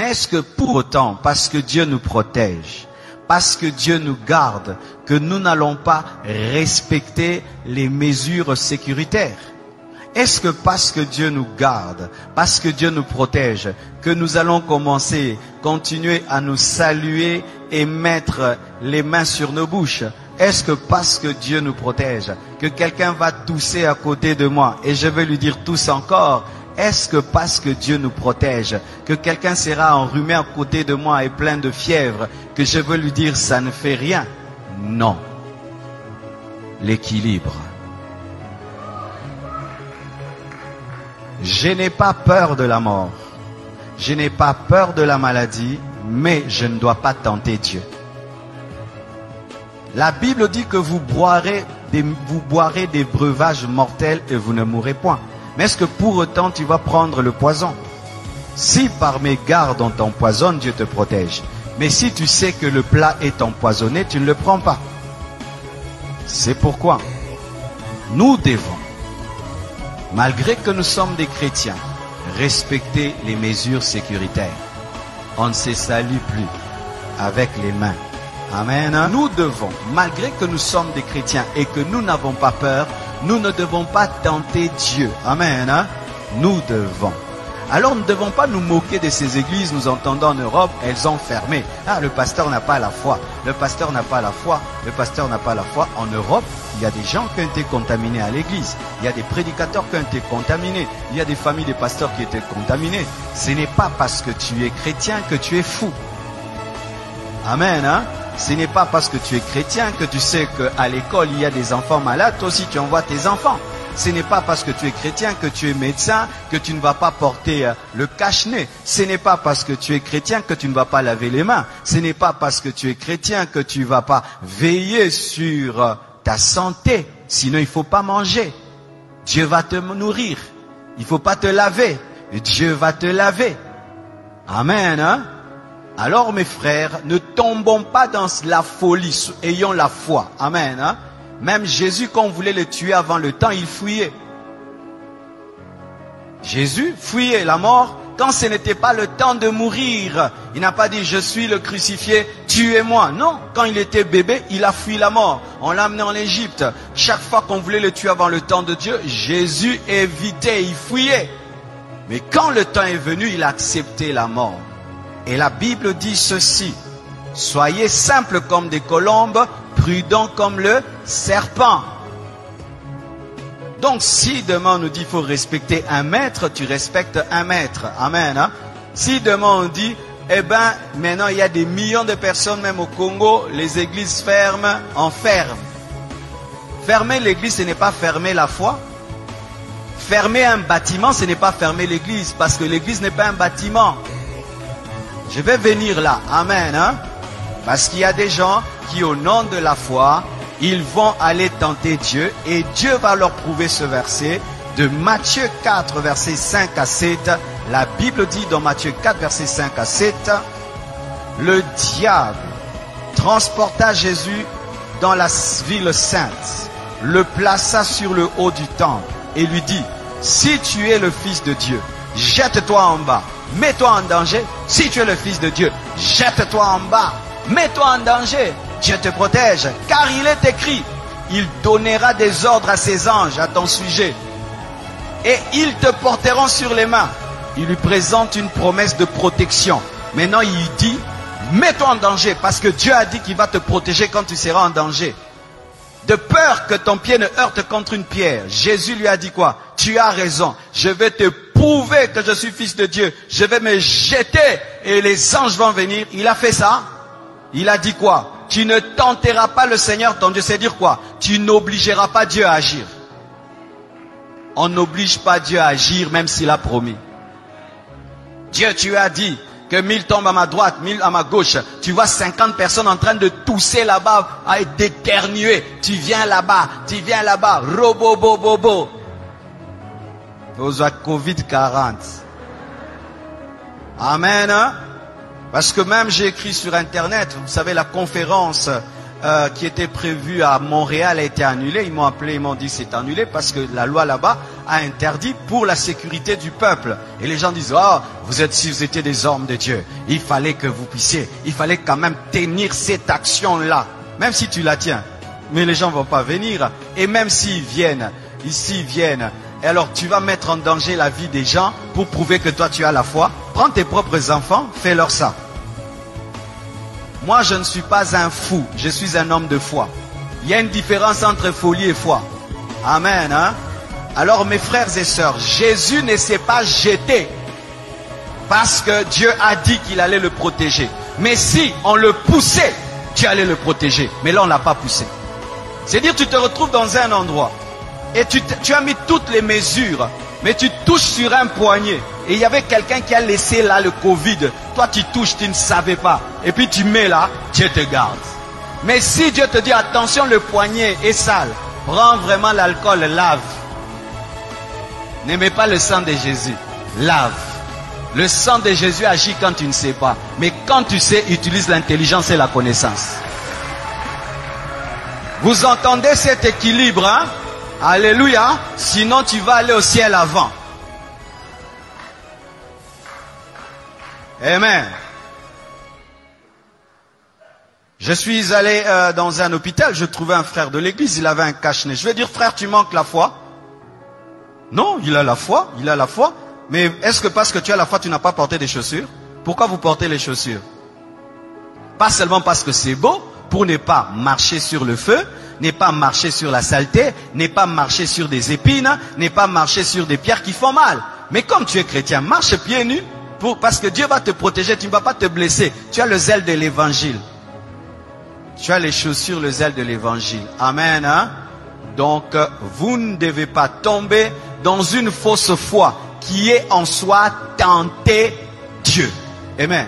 Mais est-ce que pour autant, parce que Dieu nous protège, parce que Dieu nous garde, que nous n'allons pas respecter les mesures sécuritaires? Est-ce que parce que Dieu nous garde, parce que Dieu nous protège, que nous allons continuer à nous saluer et mettre les mains sur nos bouches? Est-ce que parce que Dieu nous protège, que quelqu'un va tousser à côté de moi et je vais lui dire tousse encore? Est-ce que parce que Dieu nous protège, que quelqu'un sera enrhumé à côté de moi et plein de fièvre, que je veux lui dire ça ne fait rien? Non. L'équilibre. Je n'ai pas peur de la mort. Je n'ai pas peur de la maladie, mais je ne dois pas tenter Dieu. La Bible dit que vous boirez des breuvages mortels et vous ne mourrez point. Mais est-ce que pour autant tu vas prendre le poison? Si par mégarde on t'empoisonne, Dieu te protège. Mais si tu sais que le plat est empoisonné, tu ne le prends pas. C'est pourquoi nous devons, malgré que nous sommes des chrétiens, respecter les mesures sécuritaires. On ne se salue plus avec les mains. Amen. Nous devons, malgré que nous sommes des chrétiens et que nous n'avons pas peur, nous ne devons pas tenter Dieu. Amen. Nous devons. Alors nous ne devons pas nous moquer de ces églises. Nous entendons en Europe, elles ont fermé. Ah, le pasteur n'a pas la foi. Le pasteur n'a pas la foi. Le pasteur n'a pas la foi. En Europe, il y a des gens qui ont été contaminés à l'église. Il y a des prédicateurs qui ont été contaminés. Il y a des familles de pasteurs qui ont été contaminées. Ce n'est pas parce que tu es chrétien que tu es fou. Amen. Ce n'est pas parce que tu es chrétien que tu sais qu'à l'école il y a des enfants malades. Toi aussi tu envoies tes enfants. Ce n'est pas parce que tu es chrétien que tu es médecin que tu ne vas pas porter le cache-nez. Ce n'est pas parce que tu es chrétien que tu ne vas pas laver les mains. Ce n'est pas parce que tu es chrétien que tu ne vas pas veiller sur ta santé. Sinon il ne faut pas manger. Dieu va te nourrir. Il ne faut pas te laver. Dieu va te laver. Amen. Alors mes frères, ne tombons pas dans la folie. Ayons la foi. Amen. Même Jésus, quand on voulait le tuer avant le temps, il fuyait. Jésus fuyait la mort quand ce n'était pas le temps de mourir. Il n'a pas dit, je suis le crucifié, tuez-moi. Non, quand il était bébé, il a fui la mort. On l'a amené en Égypte. Chaque fois qu'on voulait le tuer avant le temps de Dieu, Jésus évitait, il fuyait. Mais quand le temps est venu, il a accepté la mort. Et la Bible dit ceci, soyez simples comme des colombes, prudents comme le serpent. Donc si demain on nous dit qu'il faut respecter un maître, tu respectes un maître. Amen. Si demain on dit, eh ben maintenant il y a des millions de personnes, même au Congo, les églises ferment, on ferme. Fermer l'église, ce n'est pas fermer la foi. Fermer un bâtiment, ce n'est pas fermer l'église, parce que l'église n'est pas un bâtiment. Je vais venir là. Amen. Parce qu'il y a des gens qui, au nom de la foi, ils vont aller tenter Dieu et Dieu va leur prouver ce verset de Matthieu 4, versets 5 à 7. La Bible dit dans Matthieu 4, versets 5 à 7, le diable transporta Jésus dans la ville sainte, le plaça sur le haut du temple et lui dit, si tu es le Fils de Dieu, jette-toi en bas, mets-toi en danger. Si tu es le Fils de Dieu, jette-toi en bas, mets-toi en danger. Dieu te protège, car il est écrit, il donnera des ordres à ses anges à ton sujet, et ils te porteront sur les mains. Il lui présente une promesse de protection. Maintenant il dit, mets-toi en danger, parce que Dieu a dit qu'il va te protéger quand tu seras en danger. De peur que ton pied ne heurte contre une pierre. Jésus lui a dit quoi? Tu as raison, je vais te prouver que je suis Fils de Dieu. Je vais me jeter et les anges vont venir. Il a fait ça. Il a dit quoi? Tu ne tenteras pas le Seigneur ton Dieu. C'est dire quoi? Tu n'obligeras pas Dieu à agir. On n'oblige pas Dieu à agir même s'il a promis. Dieu, tu as dit que 1000 tombent à ma droite, 1000 à ma gauche. Tu vois 50 personnes en train de tousser là-bas, à d'éternuer. Tu viens là-bas, robo-bo-bo-bo. Aux Covid-40. Amen. Parce que même j'ai écrit sur Internet, vous savez, la conférence qui était prévue à Montréal a été annulée. Ils m'ont appelé, ils m'ont dit c'est annulé parce que la loi là-bas a interdit pour la sécurité du peuple. Et les gens disent, oh, si vous étiez des hommes de Dieu, il fallait que vous puissiez, il fallait quand même tenir cette action-là. Même si tu la tiens. Mais les gens ne vont pas venir. Et même s'ils viennent, ici ils viennent, et alors tu vas mettre en danger la vie des gens pour prouver que toi tu as la foi. Prends tes propres enfants, fais-leur ça. Moi je ne suis pas un fou, je suis un homme de foi. Il y a une différence entre folie et foi. Amen. Hein? Alors mes frères et sœurs, Jésus ne s'est pas jeté parce que Dieu a dit qu'il allait le protéger. Mais si on le poussait, Dieu allait le protéger. Mais là on ne l'a pas poussé. C'est-à-dire tu te retrouves dans un endroit et tu as mis toutes les mesures, mais tu touches sur un poignet. Et il y avait quelqu'un qui a laissé là le Covid. Toi tu touches, tu ne savais pas. Et puis tu mets là, Dieu te garde. Mais si Dieu te dit attention, le poignet est sale, prends vraiment l'alcool, lave. N'aimez pas le sang de Jésus, lave. Le sang de Jésus agit quand tu ne sais pas. Mais quand tu sais, utilise l'intelligence et la connaissance. Vous entendez cet équilibre, hein? Alléluia. Sinon tu vas aller au ciel avant. Amen. Je suis allé dans un hôpital, je trouvais un frère de l'église, il avait un cache-nez. Je vais dire, frère, tu manques la foi? Non, il a la foi, Mais est-ce que parce que tu as la foi, tu n'as pas porté des chaussures? Pourquoi vous portez les chaussures? Pas seulement parce que c'est beau, pour ne pas marcher sur le feu, ne pas marcher sur la saleté, ne pas marcher sur des épines, ne pas marcher sur des pierres qui font mal. Mais comme tu es chrétien, marche pieds nus, parce que Dieu va te protéger, tu ne vas pas te blesser. Tu as le zèle de l'évangile. Tu as les chaussures, le zèle de l'évangile. Amen. Hein? Donc, vous ne devez pas tomber dans une fausse foi qui est en soi tenter Dieu. Amen.